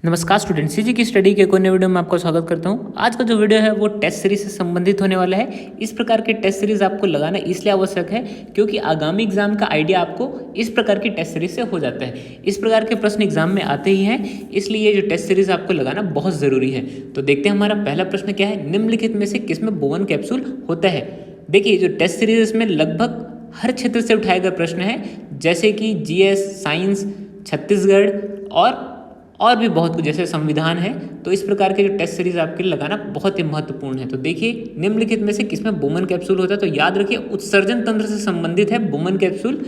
नमस्कार student, CG की study के कोने वीडियो में आपका स्वागत करता हूं। आज का जो वीडियो है वो टेस्ट सीरीज से संबंधित होने वाला है। इस प्रकार के टेस्ट सीरीज आपको लगाना इसलिए आवश्यक है क्योंकि आगामी एग्जाम का आइडिया आपको इस प्रकार की टेस्ट सीरीज से हो जाता है। इस प्रकार के प्रश्न एग्जाम में आते ही हैं, इसलिए ये जो टेस्ट सीरीज आपको लगाना बहुत ज़रूरी है। तो देखते हैं हमारा पहला प्रश्न क्या है। निम्नलिखित में से किसमें बोवन कैप्सूल होता है। देखिए, जो टेस्ट सीरीज में लगभग हर क्षेत्र से उठाए गए प्रश्न है, जैसे कि जीएस, साइंस, छत्तीसगढ़ और भी बहुत कुछ, जैसे संविधान है। तो इस प्रकार के जो टेस्ट सीरीज आपके लिए लगाना बहुत ही महत्वपूर्ण है। तो देखिए, निम्नलिखित में से किसमें बोमन कैप्सूल होता है। तो याद रखिए, उत्सर्जन तंत्र से संबंधित है बोमन कैप्सूल।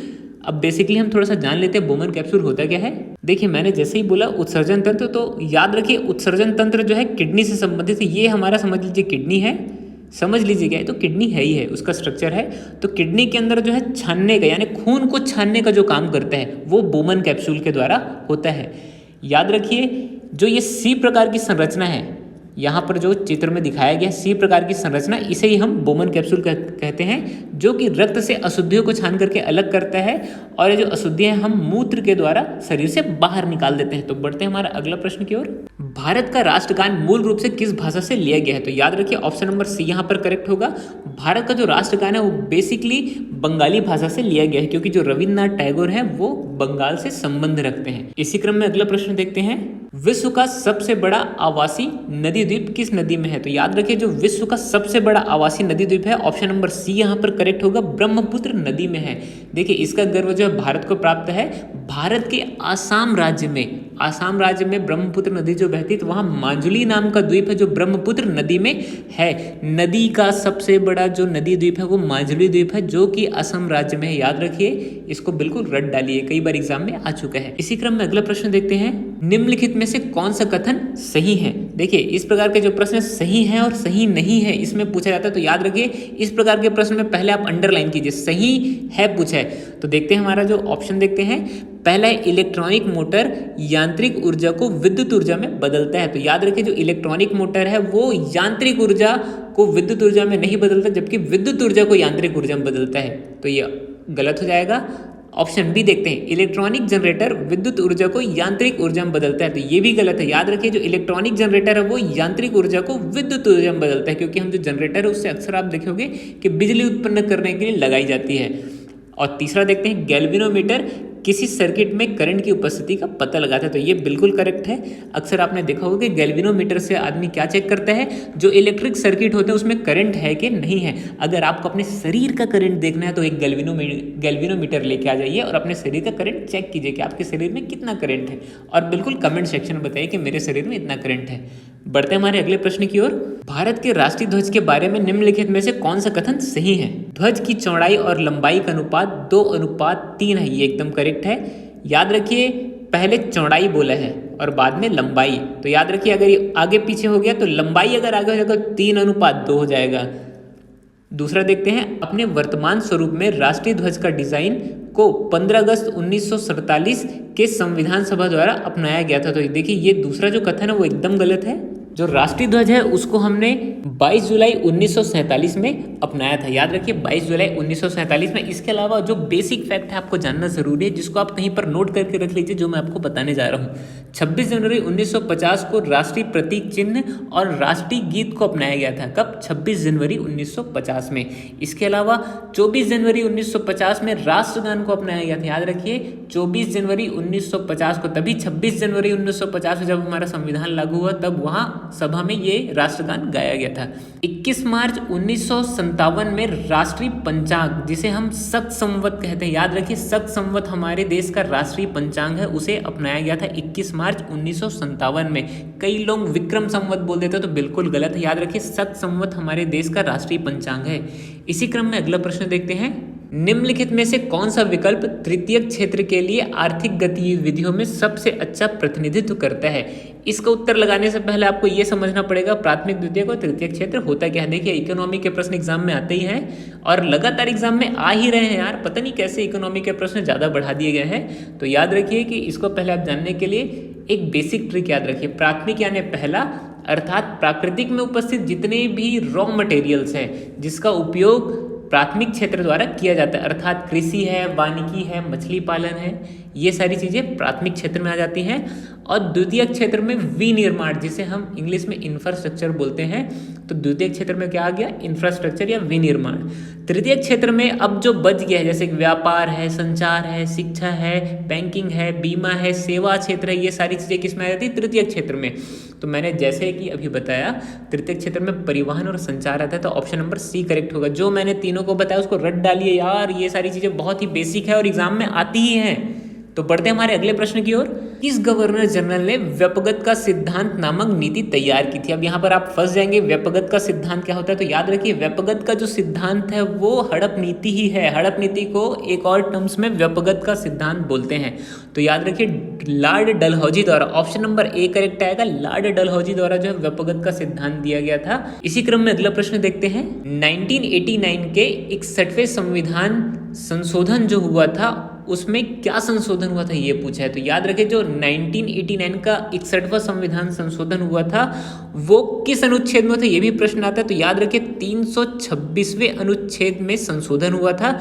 अब बेसिकली हम थोड़ा सा जान लेते हैं बोमन कैप्सूल होता क्या है। देखिए, मैंने जैसे ही बोला उत्सर्जन तंत्र, तो याद रखिए उत्सर्जन तंत्र जो है किडनी से संबंधित है। ये हमारा समझ लीजिए किडनी है, समझ लीजिएगा, तो किडनी है ही है, उसका स्ट्रक्चर है। तो किडनी के अंदर जो है छानने का, यानी खून को छानने का जो काम करता है वो बोमन कैप्सूल के द्वारा होता है। याद रखिए, जो ये सी प्रकार की संरचना है, यहाँ पर जो चित्र में दिखाया गया सी प्रकार की संरचना, इसे ही हम बोमन कैप्सूल कहते हैं, जो कि रक्त से अशुद्धियों को छान करके अलग करता है और ये जो अशुद्धियां हम मूत्र के द्वारा शरीर से बाहर निकाल देते हैं। तो बढ़ते हैं हमारा अगला प्रश्न की ओर। भारत का राष्ट्रगान मूल रूप से किस भाषा से लिया गया है। तो याद रखिए, ऑप्शन नंबर सी यहाँ पर करेक्ट होगा। भारत का जो राष्ट्रगान है वो बेसिकली बंगाली भाषा से लिया गया है, क्योंकि जो रविन्द्रनाथ टैगोर है वो बंगाल से संबंध रखते हैं। इसी क्रम में अगला प्रश्न देखते हैं। विश्व का सबसे बड़ा आवासी नदी द्वीप किस नदी में है। तो याद रखिए, जो विश्व का सबसे बड़ा आवासी नदी द्वीप है, ऑप्शन नंबर सी यहाँ पर करेक्ट होगा, ब्रह्मपुत्र नदी में है। देखिए, इसका गर्व जो है भारत को प्राप्त है। भारत के आसाम राज्य में ब्रह्मपुत्र नदी जो बहती है, तो वहाँ माजुली नाम का द्वीप है जो ब्रह्मपुत्र नदी में है। नदी का सबसे बड़ा जो नदी द्वीप है वो माजुली द्वीप है, जो कि असम राज्य में है। याद रखिए, इसको बिल्कुल रट डालिए, कई बार एग्जाम में आ चुका है। इसी क्रम में अगला प्रश्न देखते हैं। निम्नलिखित में से कौन सा कथन सही है। देखिए, इस प्रकार के जो प्रश्न सही है और सही नहीं है इसमें पूछा जाता है। तो याद रखिए, इस प्रकार के प्रश्न में पहले आप अंडरलाइन कीजिए, सही है पूछा है। तो देखते हैं हमारा जो ऑप्शन देखते हैं। पहला है, इलेक्ट्रॉनिक मोटर यांत्रिक ऊर्जा को विद्युत ऊर्जा में बदलता है। तो याद रखिए, जो इलेक्ट्रॉनिक मोटर है वो यांत्रिक ऊर्जा को विद्युत ऊर्जा में नहीं बदलता, जबकि विद्युत ऊर्जा को यांत्रिक ऊर्जा में बदलता है। तो ये गलत हो जाएगा। ऑप्शन बी देखते हैं, इलेक्ट्रॉनिक जनरेटर विद्युत ऊर्जा को यांत्रिक ऊर्जा में बदलता है। तो ये भी गलत है। याद रखिए, जो इलेक्ट्रॉनिक जनरेटर है वो यांत्रिक ऊर्जा को विद्युत ऊर्जा में बदलता है, क्योंकि हम जो जनरेटर है उससे अक्सर आप देखोगे कि बिजली उत्पन्न करने के लिए लगाई जाती है। और तीसरा देखते हैं, गैल्वेनोमीटर किसी सर्किट में करंट की उपस्थिति का पता लगाता है। तो ये बिल्कुल करेक्ट है। अक्सर आपने देखा होगा कि गैल्वेनोमीटर से आदमी क्या चेक करता है, जो इलेक्ट्रिक सर्किट होते हैं उसमें करंट है कि नहीं है। अगर आपको अपने शरीर का करंट देखना है तो एक गैल्वेनोमीटर लेके आ जाइए और अपने शरीर का करंट चेक कीजिए कि आपके शरीर में कितना करंट है, और बिल्कुल कमेंट सेक्शन में बताइए कि मेरे शरीर में इतना करंट है। बढ़ते हैं हमारे अगले प्रश्न की ओर। भारत के राष्ट्रीय ध्वज के बारे में निम्नलिखित में से कौन सा कथन सही है। ध्वज की चौड़ाई और लंबाई का अनुपात 2:3 है। ये एकदम करेक्ट है। याद रखिए, पहले चौड़ाई बोला है और बाद में लंबाई। तो याद रखिए, अगर ये आगे पीछे हो गया तो लंबाई अगर आगे हो जाएगा तो 3:2 हो जाएगा। दूसरा देखते हैं, अपने वर्तमान स्वरूप में राष्ट्रीय ध्वज का डिजाइन को 15 अगस्त 1947 के संविधान सभा द्वारा अपनाया गया था। तो देखिए, ये दूसरा जो कथन है वो एकदम गलत है। जो राष्ट्रीय ध्वज है उसको हमने 22 जुलाई 1947 में अपनाया था। याद रखिए, 22 जुलाई 1947 में। इसके अलावा जो बेसिक फैक्ट है आपको जानना जरूरी है, जिसको आप कहीं पर नोट करके रख लीजिए, जो मैं आपको बताने जा रहा हूँ। 26 जनवरी 1950 को राष्ट्रीय प्रतीक चिन्ह और राष्ट्रीय गीत को अपनाया गया था। कब? 26 जनवरी 1950 में। इसके अलावा 24 जनवरी 1950 में राष्ट्रगान को अपनाया गया था। याद रखिए, 24 जनवरी 1950 को। तभी 26 जनवरी 1950 में जब हमारा संविधान लागू हुआ, तब वहाँ सभा में ये राष्ट्रगान गाया गया था। 21 मार्च 1957 में राष्ट्रीय पंचांग, जिसे हम सत संवत कहते हैं, याद रखिए सत संवत हमारे देश का राष्ट्रीय पंचांग है, उसे अपनाया गया था 21 मार्च 1957 में। कई लोग विक्रम संवत बोल देते हैं, तो बिल्कुल गलत है। याद रखिए, सत संवत हमारे देश का राष्ट्रीय पंचांग है। इसी क्रम में अगला प्रश्न देखते हैं। निम्नलिखित में से कौन सा विकल्प तृतीयक क्षेत्र के लिए आर्थिक गतिविधियों में सबसे अच्छा प्रतिनिधित्व करता है। इसका उत्तर लगाने से पहले आपको यह समझना पड़ेगा प्राथमिक, द्वितीयक और तृतीयक क्षेत्र होता क्या है। देखिए, इकोनॉमी के प्रश्न एग्जाम में आते ही हैं और लगातार एग्जाम में आ ही रहे हैं यार। पता नहीं कैसे इकोनॉमी के प्रश्न ज़्यादा बढ़ा दिए गए हैं। तो याद रखिए कि इसको पहले आप जानने के लिए एक बेसिक ट्रिक याद रखिए। प्राथमिक यानी पहला, अर्थात प्राकृतिक में उपस्थित जितने भी रॉ मटेरियल्स हैं जिसका उपयोग प्राथमिक क्षेत्र द्वारा किया जाता है, अर्थात कृषि है, वानिकी है, मछली पालन है, ये सारी चीज़ें प्राथमिक क्षेत्र में आ जाती हैं। और द्वितीयक क्षेत्र में विनिर्माण, जिसे हम इंग्लिश में इंफ्रास्ट्रक्चर बोलते हैं, तो द्वितीयक क्षेत्र में क्या आ गया, इंफ्रास्ट्रक्चर या विनिर्माण। तृतीयक क्षेत्र में अब जो बच गया है, जैसे व्यापार है, संचार है, शिक्षा है, बैंकिंग है, बीमा है, सेवा क्षेत्र है, ये सारी चीज़ें किस में आ जाती है, तृतीयक क्षेत्र में। तो मैंने जैसे कि अभी बताया तृतीयक क्षेत्र में परिवहन और संचार आता है, तो ऑप्शन नंबर सी करेक्ट होगा। जो मैंने तीनों को बताया उसको रट डालिए यार, ये सारी चीज़ें बहुत ही बेसिक है और एग्जाम में आती ही हैं। तो बढ़ते हैं हमारे अगले प्रश्न की ओर। किस गवर्नर जनरल ने व्यपगत का सिद्धांत नामक नीति तैयार की थी? अब यहाँ पर आप फंस जाएंगे, व्यपगत का सिद्धांत क्या होता है? तो याद रखिए, व्यपगत का जो सिद्धांत है वो हड़प नीति ही है। हड़प नीति को एक और टर्म्स में व्यपगत का सिद्धांत बोलते हैं। तो याद रखिए, लॉर्ड डलहौजी द्वारा, ऑप्शन नंबर ए करेक्ट आएगा, लॉर्ड डलहौजी द्वारा जो है व्यपगत का सिद्धांत दिया गया था। इसी क्रम में अगला प्रश्न देखते हैं। 1989 के 61वें संविधान संशोधन जो हुआ था उसमें क्या संशोधन हुआ था, ये पूछा है। तो याद रखें, जो 1989 का 61वां संविधान संशोधन हुआ था वो किस अनुच्छेद में था, ये भी प्रश्न आता है। तो याद रखें, 326वें अनुच्छेद में संशोधन हुआ था,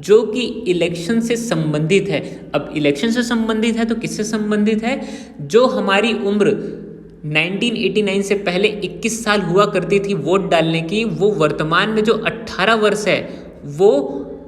जो कि इलेक्शन से संबंधित है। अब इलेक्शन से संबंधित है तो किससे संबंधित है? जो हमारी उम्र 1989 से पहले 21 साल हुआ करती थी वोट डालने की, वो वर्तमान में जो 18 वर्ष है वो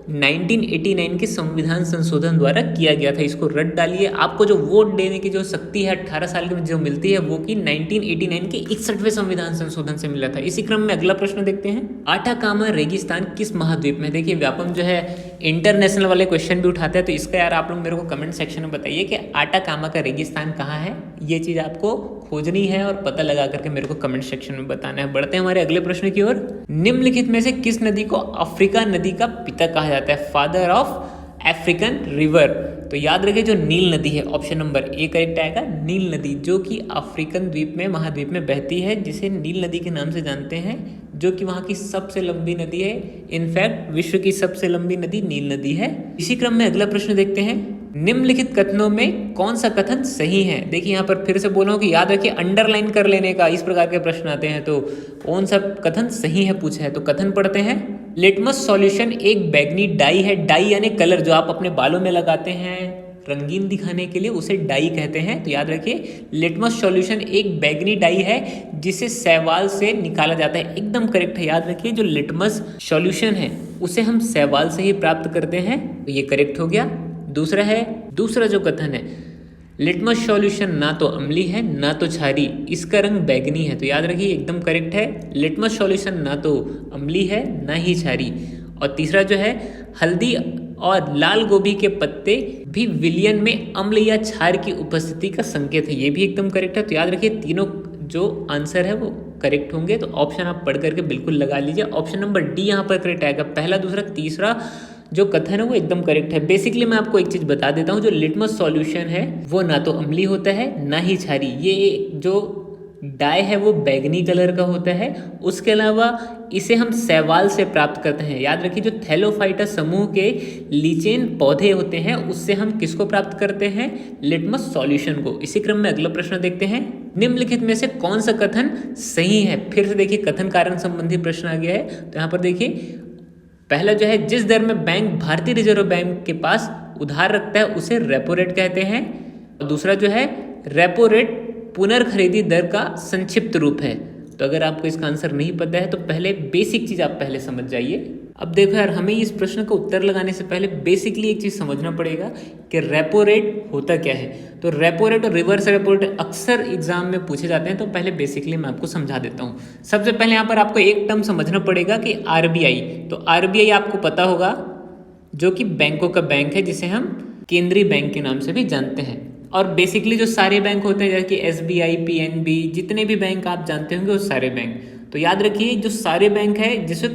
1989 के संविधान संशोधन द्वारा किया गया था। इसको रट डालिए। आपको जो वोट देने की जो शक्ति है 18 साल की जो मिलती है वो कि 1989 के 61वें संविधान संशोधन से मिला था। इसी क्रम में अगला प्रश्न देखते हैं। आटाकामा रेगिस्तान किस महाद्वीप में? देखिए, व्यापम जो है इंटरनेशनल वाले क्वेश्चन भी उठाते हैं, तो इसका यार आप लोग मेरे को कमेंट सेक्शन में बताइए कि आटाकामा का रेगिस्तान कहाँ है। ये चीज़ आपको खोजनी है और पता लगा करके मेरे को कमेंट सेक्शन में बताना है। बढ़ते हैं हमारे अगले प्रश्न की ओर। निम्नलिखित में से किस नदी को अफ्रीका नदी का पिता कहा जाता है? Father of African river. तो याद रखिए, जो नील नदी है, ऑप्शन नंबर ए करेक्ट आएगा, नील नदी, जो कि अफ्रीकन द्वीप में, महाद्वीप में बहती है, जिसे नील नदी के नाम से जानते हैं, जो कि वहाँ की सबसे लंबी नदी है। इनफैक्ट विश्व की सबसे लंबी नदी नील नदी है। इसी क्रम में अगला प्रश्न देखते हैं। निम्नलिखित कथनों में कौन सा कथन सही है? देखिए, यहाँ पर फिर से बोल रहा हूँ कि याद रखिए, अंडरलाइन कर लेने का, इस प्रकार के प्रश्न आते हैं। तो कौन सा कथन सही है पूछा है, तो कथन पढ़ते हैं। लिटमस सॉल्यूशन एक बैगनी डाई है। डाई यानी कलर, जो आप अपने बालों में लगाते हैं रंगीन दिखाने के लिए, उसे डाई कहते हैं। तो याद रखिए, लिटमस सॉल्यूशन एक बैगनी डाई है जिसे शैवाल से निकाला जाता है। एकदम करेक्ट है। याद रखिए, जो लिटमस सॉल्यूशन है उसे हम शैवाल से ही प्राप्त करते हैं। तो ये करेक्ट हो गया। दूसरा जो कथन है, लिटमस सॉल्यूशन ना तो अम्ली है ना तो क्षारी, इसका रंग बैगनी है। तो याद रखिए, एकदम करेक्ट है। लिटमस सॉल्यूशन ना तो अम्ली है ना ही क्षारी। और तीसरा जो है, हल्दी और लाल गोभी के पत्ते भी विलयन में अम्ल या क्षार की उपस्थिति का संकेत है। ये भी एकदम करेक्ट है। तो याद रखिए, तीनों जो आंसर है वो करेक्ट होंगे। तो ऑप्शन आप पढ़ करके बिल्कुल लगा लीजिए। ऑप्शन नंबर डी यहाँ पर करेक्ट आएगा। पहला, दूसरा, तीसरा जो कथन है वो एकदम करेक्ट है। बेसिकली मैं आपको एक चीज़ बता देता हूँ, जो लिटमस सॉल्यूशन है वो ना तो अम्ली होता है ना ही क्षारी। ये जो डाई है वो बैगनी कलर का होता है। उसके अलावा इसे हम शैवाल से प्राप्त करते हैं। याद रखिए, जो थैलोफाइटा समूह के लीचेन पौधे होते हैं उससे हम किसको प्राप्त करते हैं? लिटमस सॉल्यूशन को। इसी क्रम में अगला प्रश्न देखते हैं। निम्नलिखित में से कौन सा कथन सही है? फिर से देखिए, कथन कारण संबंधी प्रश्न आ गया है। तो यहाँ पर देखिए, पहला जो है, जिस दर में बैंक भारतीय रिजर्व बैंक के पास उधार रखता है उसे रेपो रेट कहते हैं। और दूसरा जो है, रेपो रेट पुनर्खरीदी दर का संक्षिप्त रूप है। तो अगर आपको इसका आंसर नहीं पता है तो पहले बेसिक चीज़ आप पहले समझ जाइए। अब देखो यार, हमें इस प्रश्न का उत्तर लगाने से पहले बेसिकली एक चीज़ समझना पड़ेगा कि रेपो रेट होता क्या है। तो रेपो रेट और रिवर्स रेपो रेट अक्सर एग्जाम में पूछे जाते हैं। तो पहले बेसिकली मैं आपको समझा देता हूँ। सबसे पहले यहाँ पर आपको एक टर्म समझना पड़ेगा कि आरबीआई। तो आरबीआई आपको पता होगा, जो कि बैंकों का बैंक है, जिसे हम केंद्रीय बैंक के नाम से भी जानते हैं। और बेसिकली जो सारे बैंक होते हैं, जैसे कि एसबीआई, पीएनबी, जितने भी बैंक आप जानते होंगे वो सारे बैंक। तो याद रखिए, जो सारे बैंक है, जिसे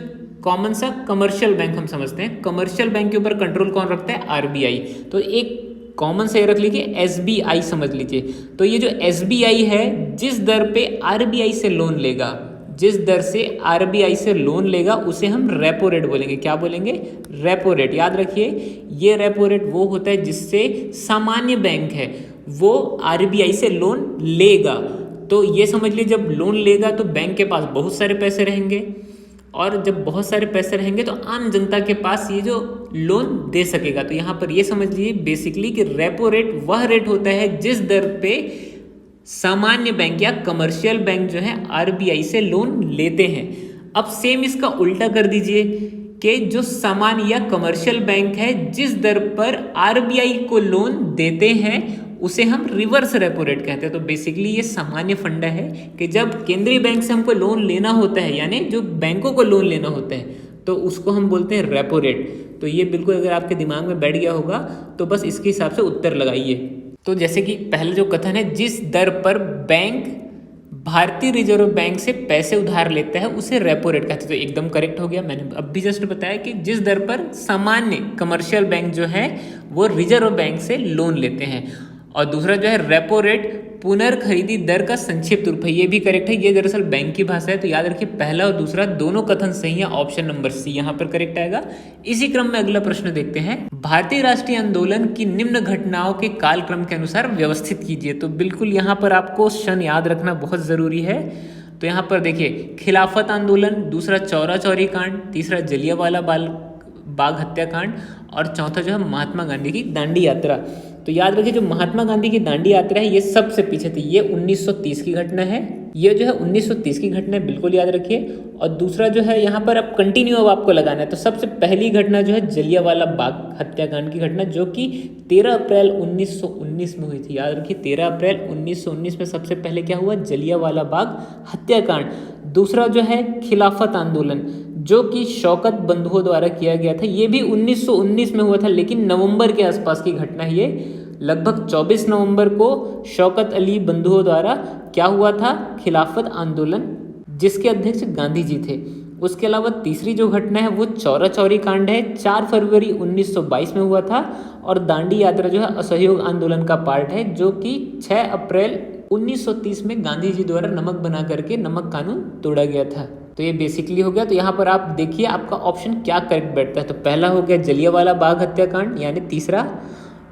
कॉमन सा कमर्शियल बैंक हम समझते हैं, कमर्शियल बैंक के ऊपर कंट्रोल कौन रखता है? आरबीआई। तो एक कॉमन से रख लीजिए, एसबीआई समझ लीजिए। तो ये जो एसबीआई है, जिस दर पे आरबीआई से लोन लेगा, जिस दर से आरबीआई से लोन लेगा, उसे हम रेपो रेट बोलेंगे। क्या बोलेंगे? Repo rate. याद रखिए, ये रेपो रेट वो होता है जिससे सामान्य बैंक है वो आरबीआई से लोन लेगा। तो ये समझ लीजिए, जब लोन लेगा तो बैंक के पास बहुत सारे पैसे रहेंगे, और जब बहुत सारे पैसे रहेंगे तो आम जनता के पास ये जो लोन दे सकेगा। तो यहाँ पर ये समझ लीजिए बेसिकली कि रेपो रेट वह रेट होता है जिस दर पे सामान्य बैंक या कमर्शियल बैंक जो है आरबीआई से लोन लेते हैं। अब सेम इसका उल्टा कर दीजिए कि जो सामान्य या कमर्शियल बैंक है जिस दर पर आरबीआई को लोन देते हैं उसे हम रिवर्स रेपो रेट कहते हैं। तो बेसिकली ये सामान्य फंडा है कि जब केंद्रीय बैंक से हमको लोन लेना होता है, यानी जो बैंकों को लोन लेना होता है, तो उसको हम बोलते हैं रेपो रेट। तो ये बिल्कुल अगर आपके दिमाग में बैठ गया होगा तो बस इसके हिसाब से उत्तर लगाइए। तो जैसे कि पहले जो कथन है, जिस दर पर बैंक भारतीय रिजर्व बैंक से पैसे उधार लेता है उसे रेपो रेट कहते हैं। तो एकदम करेक्ट हो गया। मैंने अब भी जस्ट बताया कि जिस दर पर सामान्य कमर्शियल बैंक जो है वो रिजर्व बैंक से लोन लेते हैं। और दूसरा जो है रेपो रेट पुनर्खरीदी दर का संक्षिप्त रूप है, ये भी करेक्ट है। ये दरअसल बैंक की भाषा है। तो याद रखिए पहला और दूसरा दोनों कथन सही है। ऑप्शन नंबर सी यहाँ पर करेक्ट आएगा। इसी क्रम में अगला प्रश्न देखते हैं। भारतीय राष्ट्रीय आंदोलन की निम्न घटनाओं के कालक्रम के अनुसार व्यवस्थित कीजिए। तो बिल्कुल यहाँ पर आपको सन याद रखना बहुत जरूरी है। तो यहाँ पर देखिए खिलाफत आंदोलन, दूसरा चौरा चौरी कांड, तीसरा जलियांवाला बाग हत्याकांड और चौथा जो है महात्मा गांधी की दांडी यात्रा। तो याद रखिए जो महात्मा गांधी की दांडी यात्रा है ये सबसे पीछे थी। ये 1930 की घटना है। ये जो है 1930 की घटना है, बिल्कुल याद रखिए। और दूसरा जो है यहाँ पर अब कंटिन्यू अब आपको लगाना है। तो सबसे पहली घटना जो है जलियांवाला बाग हत्याकांड की घटना, जो कि 13 अप्रैल 1919 में हुई थी। याद रखिए 13 अप्रैल 1919 में सबसे पहले क्या हुआ, जलियांवाला बाग हत्याकांड। दूसरा जो है खिलाफत आंदोलन, जो कि शौकत बंधुओं द्वारा किया गया था। ये भी 1919 में हुआ था, लेकिन नवंबर के आसपास की घटना है। ये लगभग 24 नवंबर को शौकत अली बंधुओं द्वारा क्या हुआ था, खिलाफत आंदोलन, जिसके अध्यक्ष गांधी जी थे। उसके अलावा तीसरी जो घटना है वो चौरा चौरी कांड है, 4 फरवरी 1922 में हुआ था। और दांडी यात्रा जो है असहयोग आंदोलन का पार्ट है, जो कि 6 अप्रैल 1930 में गांधी जी द्वारा नमक बना करके नमक कानून तोड़ा गया था। तो ये बेसिकली हो गया। तो यहाँ पर आप देखिए आपका ऑप्शन क्या करेक्ट बैठता है। तो पहला हो गया जलियांवाला बाग हत्याकांड यानी तीसरा,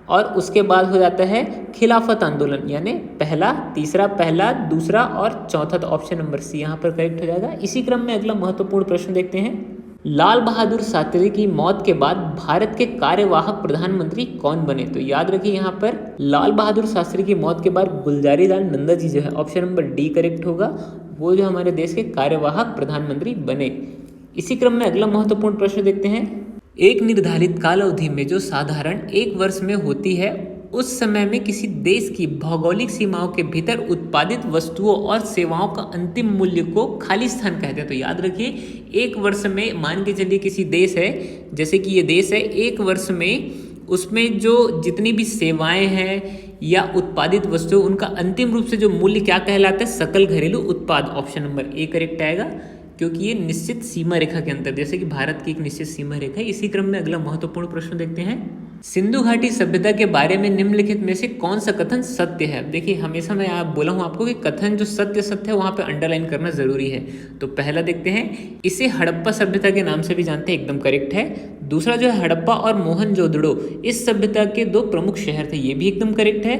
और उसके बाद हो जाता है खिलाफत आंदोलन यानी पहला, तीसरा पहला, दूसरा और चौथा। तो ऑप्शन नंबर सी यहाँ पर करेक्ट हो जाएगा। इसी क्रम में अगला महत्वपूर्ण प्रश्न देखते हैं। लाल बहादुर शास्त्री की मौत के बाद भारत के कार्यवाहक प्रधानमंत्री कौन बने। तो याद रखिए यहाँ पर लाल बहादुर शास्त्री की मौत के बाद गुलजारी लाल नंदा जी जो है, ऑप्शन नंबर डी करेक्ट होगा, वो जो हमारे देश के कार्यवाहक प्रधानमंत्री बने। इसी क्रम में अगला महत्वपूर्ण प्रश्न देखते हैं। एक निर्धारित काल अवधि में जो साधारण 1 वर्ष में होती है, उस समय में किसी देश की भौगोलिक सीमाओं के भीतर उत्पादित वस्तुओं और सेवाओं का अंतिम मूल्य को खाली स्थान कहते हैं। तो याद रखिए 1 वर्ष में मान के चलिए किसी देश है, जैसे कि ये देश है, 1 वर्ष में उसमें जो जितनी भी सेवाएं हैं या उत्पादित वस्तु, उनका अंतिम रूप से जो मूल्य क्या कहलाता है, सकल घरेलू उत्पाद। ऑप्शन नंबर ए करेक्ट आएगा, क्योंकि ये निश्चित सीमा रेखा के अंतर, जैसे कि भारत की एक निश्चित सीमा रेखा है। इसी क्रम में अगला महत्वपूर्ण प्रश्न देखते हैं। सिंधु घाटी सभ्यता के बारे में निम्नलिखित में से कौन सा कथन सत्य है। देखिए हमेशा मैं आप बोला हूँ आपको कि कथन जो सत्य है वहाँ पे अंडरलाइन करना जरूरी है। तो पहला देखते हैं, इसे हड़प्पा सभ्यता के नाम से भी जानते हैं, एकदम करेक्ट है। दूसरा जो है हड़प्पा और मोहनजोदड़ो इस सभ्यता के 2 प्रमुख शहर थे, ये भी एकदम करेक्ट है।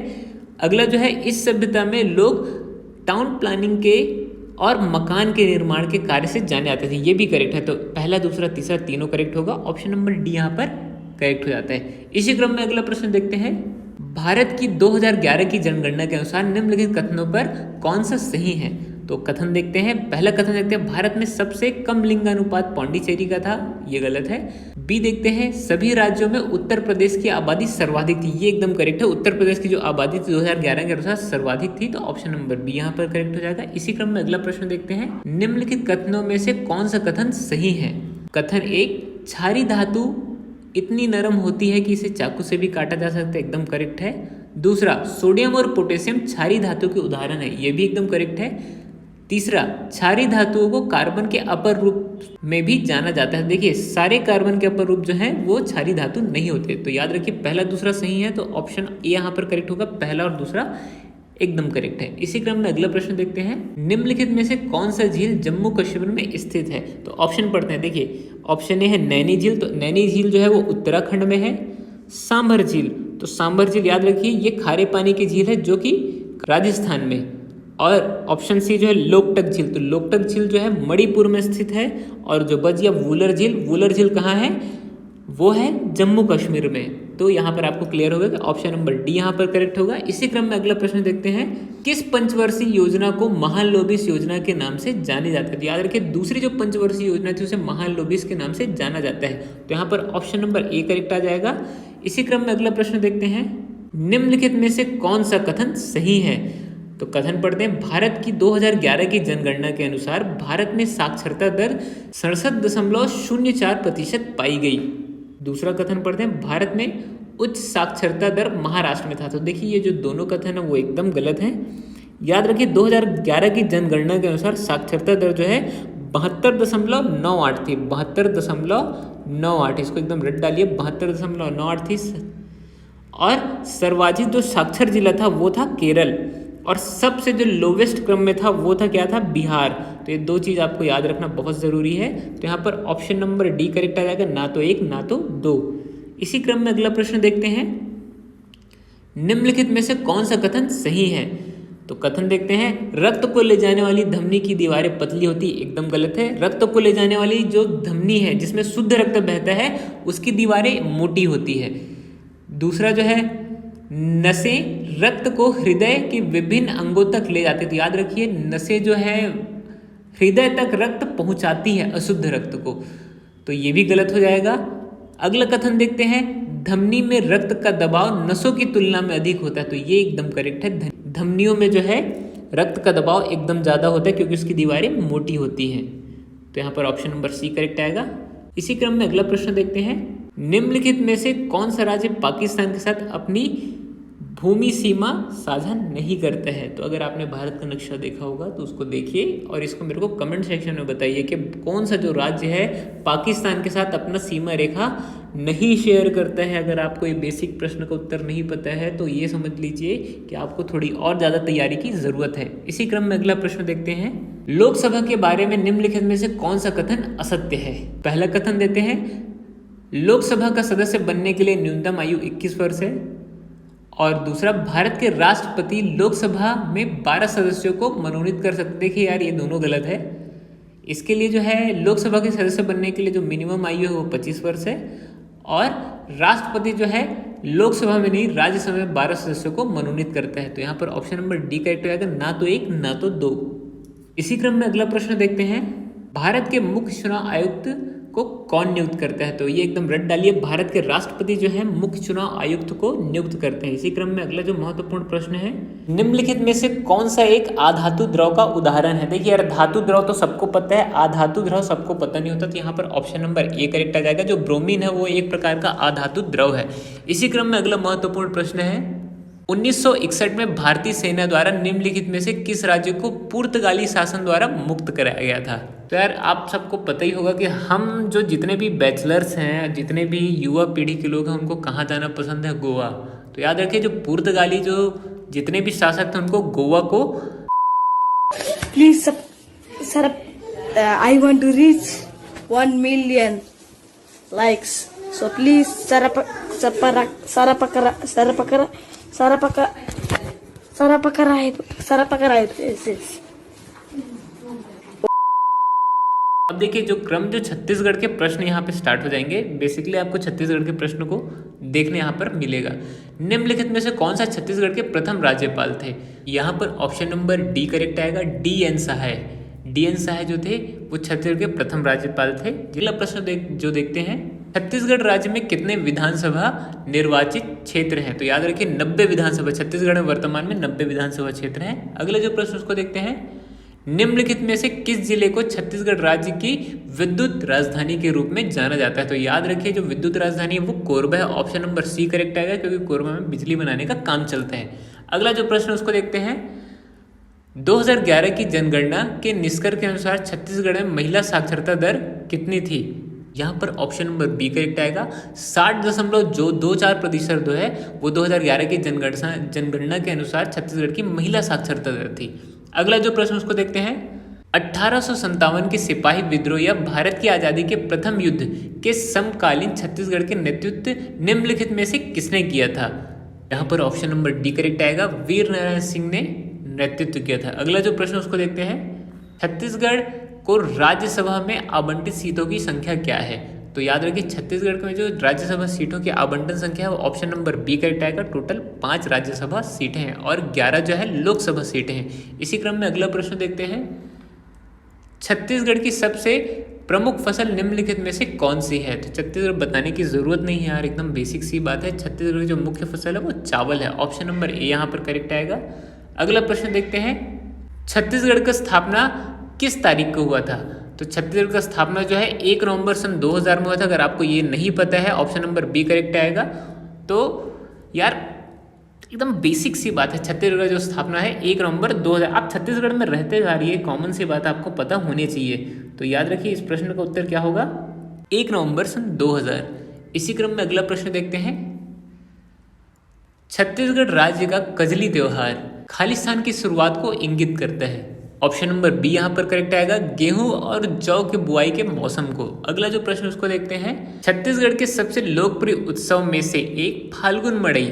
अगला जो है इस सभ्यता में लोग टाउन प्लानिंग के और मकान के निर्माण के कार्य से जाने जाते थे, ये भी करेक्ट है। तो पहला, दूसरा, तीसरा तीनों करेक्ट होगा। ऑप्शन नंबर डी यहाँ पर करेक्ट हो जाता है। इसी क्रम में अगला प्रश्न देखते हैं। भारत की 2011 की जनगणना के अनुसार निम्नलिखित कथनों पर कौन सा सही है। तो कथन देखते हैं। पहला कथन देखते हैं, भारत में सबसे कम लिंगानुपात पौंडीचेरी का था, ये गलत है। बी देखते हैं, सभी राज्यों में उत्तर प्रदेश की आबादी सर्वाधिक थी, ये एकदम करेक्ट है। उत्तर प्रदेश की जो आबादी 2011 के अनुसार सर्वाधिक थी, तो ऑप्शन नंबर बी यहाँ पर करेक्ट हो जाएगा। इसी क्रम में अगला प्रश्न देखते हैं। निम्नलिखित कथनों में से कौन सा कथन सही है। कथन 1, क्षारीय धातु इतनी नरम होती है कि इसे चाकू से भी काटा जा सकता है, एकदम करेक्ट है। दूसरा, सोडियम और पोटेशियम क्षारीय धातु के उदाहरण है, ये भी एकदम करेक्ट है। तीसरा, क्षारीय धातुओं को कार्बन के अपर रूप में भी जाना जाता है। देखिए सारे कार्बन के अपर रूप जो हैं वो क्षारीय धातु नहीं होते। तो याद रखिए पहला दूसरा सही है, तो ऑप्शन ए यहाँ पर करेक्ट होगा, पहला और दूसरा एकदम करेक्ट है। इसी क्रम में अगला प्रश्न देखते हैं। निम्नलिखित में से कौन सा झील जम्मू कश्मीर में स्थित है। तो ऑप्शन पढ़ते हैं। देखिए ऑप्शन ए है नैनी झील, तो नैनी झील जो है वो उत्तराखंड में है। सांभर झील, तो सांभर झील याद रखिए ये खारे पानी की झील है जो कि राजस्थान में। और ऑप्शन सी जो है लोकटक झील, तो लोकटक झील जो है मणिपुर में स्थित है। और जो बच गया वुलर झील, वुलर झील कहाँ है, वो है जम्मू कश्मीर में। तो यहाँ पर आपको क्लियर होगा कि ऑप्शन नंबर डी यहाँ पर करेक्ट होगा। इसी क्रम में अगला प्रश्न देखते हैं, किस पंचवर्षीय योजना को महालनोबिस योजना के नाम से जाने जाता है। तो याद रखिए दूसरी जो पंचवर्षीय योजना थी उसे महालनोबिस के नाम से जाना जाता है। तो यहाँ पर ऑप्शन नंबर ए करेक्ट आ जाएगा। इसी क्रम में अगला प्रश्न देखते हैं, निम्नलिखित में से कौन सा कथन सही है। तो कथन पढ़ते हैं, भारत की 2011 की जनगणना के अनुसार भारत में साक्षरता दर 67.04% पाई गई। दूसरा कथन पढ़ते हैं, भारत में उच्च साक्षरता दर महाराष्ट्र में था। तो देखिए ये जो दोनों कथन है वो एकदम गलत हैं। याद रखिए 2011 की जनगणना के अनुसार साक्षरता दर जो है 72.98 थी। 72.98, इसको एकदम रट डालिए, 72.98 थी। और सर्वाधिक जो साक्षर जिला था वो था केरल, और सबसे जो लोवेस्ट क्रम में था वो था क्या था, बिहार। तो ये दो चीज़ आपको याद रखना बहुत ज़रूरी है। तो यहाँ पर ऑप्शन नंबर डी करेक्ट आ जाएगा, ना तो एक ना तो दो। इसी क्रम में अगला प्रश्न देखते हैं, निम्नलिखित में से कौन सा कथन सही है। तो कथन देखते हैं, रक्त को ले जाने वाली धमनी की दीवारें पतली होती, एकदम गलत है। रक्त को ले जाने वाली जो धमनी है जिसमें शुद्ध रक्त बहता है उसकी दीवारें मोटी होती है। दूसरा जो है, नसें रक्त को हृदय के विभिन्न अंगों तक ले जाती है। तो याद रखिए नसें जो है हृदय तक रक्त पहुंचाती है, अशुद्ध रक्त को। तो ये भी गलत हो जाएगा। अगला कथन देखते हैं, धमनी में रक्त का दबाव नसों की तुलना में अधिक होता है। तो ये एकदम करेक्ट है। धमनियों में जो है रक्त का दबाव एकदम ज़्यादा होता है क्योंकि उसकी दीवारें मोटी होती हैं। तो यहाँ पर ऑप्शन नंबर सी करेक्ट आएगा। इसी क्रम में अगला प्रश्न देखते हैं, निम्नलिखित में से कौन सा राज्य पाकिस्तान के साथ अपनी भूमि सीमा साझा नहीं करता है। तो अगर आपने भारत का नक्शा देखा होगा तो उसको देखिए और इसको मेरे को कमेंट सेक्शन में बताइए कि कौन सा जो राज्य है पाकिस्तान के साथ अपना सीमा रेखा नहीं शेयर करता है। अगर आपको ये बेसिक प्रश्न का उत्तर नहीं पता है तो ये समझ लीजिए कि आपको थोड़ी और ज़्यादा तैयारी की ज़रूरत है। इसी क्रम में अगला प्रश्न देखते हैं, लोकसभा के बारे में निम्नलिखित में से कौन सा कथन असत्य है। पहला कथन देते हैं, लोकसभा का सदस्य बनने के लिए न्यूनतम आयु 21 वर्ष है। और दूसरा, भारत के राष्ट्रपति लोकसभा में 12 सदस्यों को मनोनीत कर सकते। देखिए यार ये दोनों गलत है। इसके लिए जो है लोकसभा के सदस्य बनने के लिए जो मिनिमम आयु है वो 25 वर्ष है, और राष्ट्रपति जो है लोकसभा में नहीं राज्यसभा में 12 सदस्यों को मनोनीत करता है। तो यहाँ पर ऑप्शन नंबर डी करेक्ट हो जाएगा, ना तो एक ना तो दो। इसी क्रम में अगला प्रश्न देखते हैं, भारत के मुख्य चुनाव आयुक्त को कौन नियुक्त करता है। तो ये एकदम रट डालिए, भारत के राष्ट्रपति जो है मुख्य चुनाव आयुक्त को नियुक्त करते हैं। इसी क्रम में अगला जो महत्वपूर्ण प्रश्न है, निम्नलिखित में से कौन सा एक अधातु द्रव का उदाहरण है। देखिए यार धातु द्रव तो सबको पता है, अधातु द्रव सबको पता नहीं होता। तो यहाँ पर ऑप्शन नंबर ए करेक्ट आ जाएगा। जो ब्रोमीन है वो एक प्रकार का अधातु द्रव है। इसी क्रम में अगला महत्वपूर्ण प्रश्न है, 1961 में भारतीय सेना द्वारा निम्नलिखित में से किस राज्य को पुर्तगाली शासन द्वारा मुक्त कराया गया था। तो यार आप सबको पता ही होगा कि हम जो जितने भी बैचलर्स हैं, जितने भी युवा पीढ़ी के लोग हैं, उनको कहाँ जाना पसंद है, गोवा। तो याद रखिए जो पुर्तगाली जो जितने भी शासक थे उनको गोवा को please sir I want to reach 1 million likes, so please अब देखिए जो क्रम जो छत्तीसगढ़ के प्रश्न यहाँ पे स्टार्ट हो जाएंगे। बेसिकली आपको छत्तीसगढ़ के प्रश्न को देखने यहाँ पर मिलेगा। निम्नलिखित में से कौन सा छत्तीसगढ़ के प्रथम राज्यपाल थे। यहाँ पर ऑप्शन नंबर डी करेक्ट आएगा, डी.एन. सहाय। डी.एन. सहाय जो थे वो छत्तीसगढ़ के प्रथम राज्यपाल थे। अगला प्रश्न जो देखते हैं, छत्तीसगढ़ राज्य में कितने विधानसभा निर्वाचित क्षेत्र हैं। तो याद रखिए 90 विधानसभा, छत्तीसगढ़ में वर्तमान में 90 विधानसभा क्षेत्र हैं। अगले जो प्रश्न उसको देखते हैं, निम्नलिखित में से किस जिले को छत्तीसगढ़ राज्य की विद्युत राजधानी के रूप में जाना जाता है। तो याद रखिए जो विद्युत राजधानी है वो कोरबा है। ऑप्शन नंबर सी करेक्ट आएगा क्योंकि कोरबा में बिजली बनाने का काम चलता है। अगला जो प्रश्न उसको देखते हैं, 2011 की जनगणना के निष्कर्ष के अनुसार छत्तीसगढ़ में महिला साक्षरता दर कितनी थी। यहाँ पर ऑप्शन नंबर बी करेक्ट आएगा। 60.24% जो है वो 2011 की जनगणना के अनुसार छत्तीसगढ़ की महिला साक्षरता दर थी। अगला जो प्रश्न उसको देखते हैं, 1857 के सिपाही विद्रोह या भारत की आज़ादी के प्रथम युद्ध के समकालीन छत्तीसगढ़ के नेतृत्व निम्नलिखित में से किसने किया था। यहाँ पर ऑप्शन नंबर डी करेक्ट आएगा, वीर नारायण सिंह ने नेतृत्व किया था। अगला जो प्रश्न उसको देखते हैं, छत्तीसगढ़ को राज्यसभा में आवंटित सीटों की संख्या क्या है। तो याद रखिए छत्तीसगढ़ में जो राज्यसभा सीटों की आवंटन संख्या है वो ऑप्शन नंबर बी करेक्ट आएगा। टोटल 5 राज्यसभा सीटें हैं और 11 जो है लोकसभा सीटें हैं। इसी क्रम में अगला प्रश्न देखते हैं, छत्तीसगढ़ की सबसे प्रमुख फसल निम्नलिखित में से कौन सी है? तो छत्तीसगढ़ बताने की जरूरत नहीं है यार, एकदम बेसिक सी बात है। छत्तीसगढ़ की जो मुख्य फसल है वो चावल है। ऑप्शन नंबर ए यहाँ पर करेक्ट आएगा। अगला प्रश्न देखते हैं, छत्तीसगढ़ का स्थापना किस तारीख को हुआ था? तो छत्तीसगढ़ का स्थापना जो है 1 नवंबर सन 2000 में हुआ था। अगर आपको ये नहीं पता है, ऑप्शन नंबर बी करेक्ट आएगा। तो यार एकदम बेसिक सी बात है, छत्तीसगढ़ का जो स्थापना है 1 नवंबर 2000। आप छत्तीसगढ़ में रहते जा रही है, कॉमन सी बात आपको पता होनी चाहिए। तो याद रखिए इस प्रश्न का उत्तर क्या होगा, 1 नवंबर सन 2000। इसी क्रम में अगला प्रश्न देखते हैं, छत्तीसगढ़ राज्य का कजली त्योहार खालिस्तान की शुरुआत को इंगित करता है। ऑप्शन नंबर बी यहाँ पर करेक्ट आएगा, गेहूं और जौ के बुआई के मौसम को। अगला जो प्रश्न उसको देखते हैं, छत्तीसगढ़ के सबसे लोकप्रिय उत्सव में से एक फाल्गुन मड़ई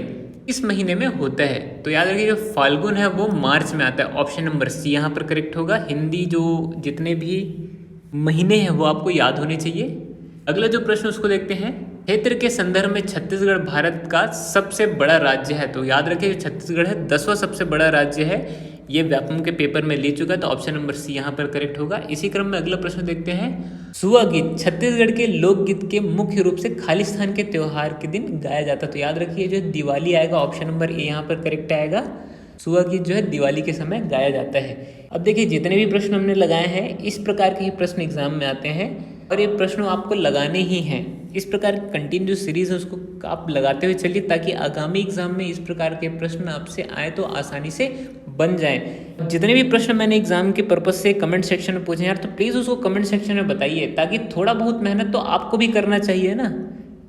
इस महीने में होता है? तो याद रखिए जो फाल्गुन है वो मार्च में आता है। ऑप्शन नंबर सी यहाँ पर करेक्ट होगा। हिंदी जो जितने भी महीने हैं वो आपको याद होने चाहिए। अगला जो प्रश्न उसको देखते हैं, क्षेत्र के संदर्भ में छत्तीसगढ़ भारत का सबसे बड़ा राज्य है। तो याद रखिए छत्तीसगढ़ है 10वां सबसे बड़ा राज्य है। ये व्यापम के पेपर में ले चुका है, तो ऑप्शन नंबर सी यहाँ पर करेक्ट होगा। इसी क्रम में अगला प्रश्न देखते हैं, सुआ गीत छत्तीसगढ़ के लोकगीत के मुख्य रूप से खालिस्तान के त्योहार के दिन गाया जाता है। तो याद रखिए जो दिवाली आएगा, ऑप्शन नंबर ए यहाँ पर करेक्ट आएगा। सुआ गीत जो है दिवाली के समय गाया जाता है। अब देखिए जितने भी प्रश्न हमने लगाए हैं इस प्रकार के ही प्रश्न एग्जाम में आते हैं और ये प्रश्न आपको लगाने ही हैं। इस प्रकार की कंटिन्यू सीरीज है उसको आप लगाते हुए चलिए ताकि आगामी एग्जाम में इस प्रकार के प्रश्न आपसे आए तो आसानी से बन जाएं। जितने भी प्रश्न मैंने एग्जाम के पर्पज से कमेंट सेक्शन में पूछे यार, तो प्लीज़ उसको कमेंट सेक्शन में बताइए, ताकि थोड़ा बहुत मेहनत तो आपको भी करना चाहिए ना,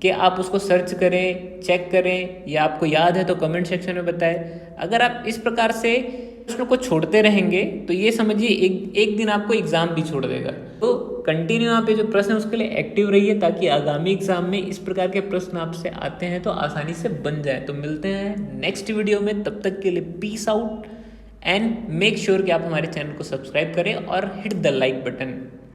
कि आप उसको सर्च करें, चेक करें, या आपको याद है तो कमेंट सेक्शन में बताएं। अगर आप इस प्रकार से प्रश्नों को छोड़ते रहेंगे तो ये समझिए एक दिन आपको एग्जाम भी छोड़ देगा। तो कंटिन्यू आप ये जो प्रश्न है उसके लिए एक्टिव रहिए, ताकि आगामी एग्जाम में इस प्रकार के प्रश्न आपसे आते हैं तो आसानी से बन जाए। तो मिलते हैं नेक्स्ट वीडियो में, तब तक के लिए peace out and make sure कि आप हमारे चैनल को सब्सक्राइब करें और हिट द लाइक बटन।